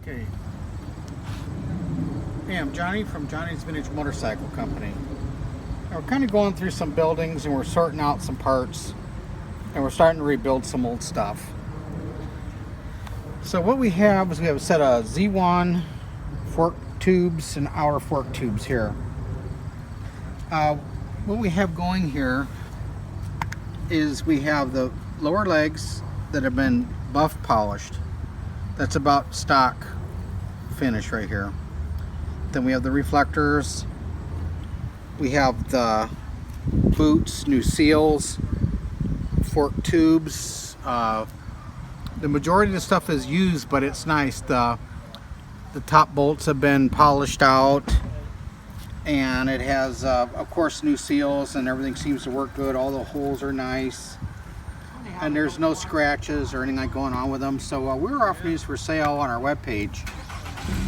Okay. Hey, I'm Johnny from Johnny's Vintage Motorcycle Company. And we're kind of going through some buildings and we're sorting out some parts and we're starting to rebuild some old stuff. So what we have is we have a set of Z1 fork tubes and our fork tubes here. What we have going here is we have the lower legs that have been buff polished. That's about stock finish right here. Then we have the reflectors, we have the boots, new seals, fork tubes. The majority of the stuff is used, but it's nice. The top bolts have been polished out, and it has of course new seals, and everything seems to work good. All the holes are nice, and there's no scratches or anything like going on with them. So we're offering these for sale on our webpage.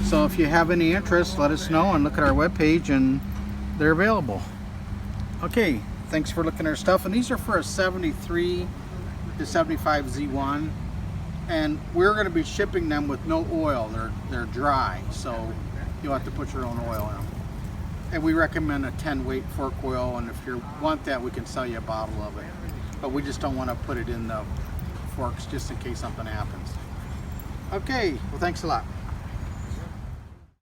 So if you have any interest, let us know and look at our webpage, and they're available. Okay, thanks for looking at our stuff. And these are for a 73 to 75 Z1, and we're going to be shipping them with no oil. They're dry, so you'll have to put your own oil in them. And we recommend a 10 weight fork oil, and if you want that, we can sell you a bottle of it. But we just don't want to put it in the forks just in case something happens. Okay, well, thanks a lot.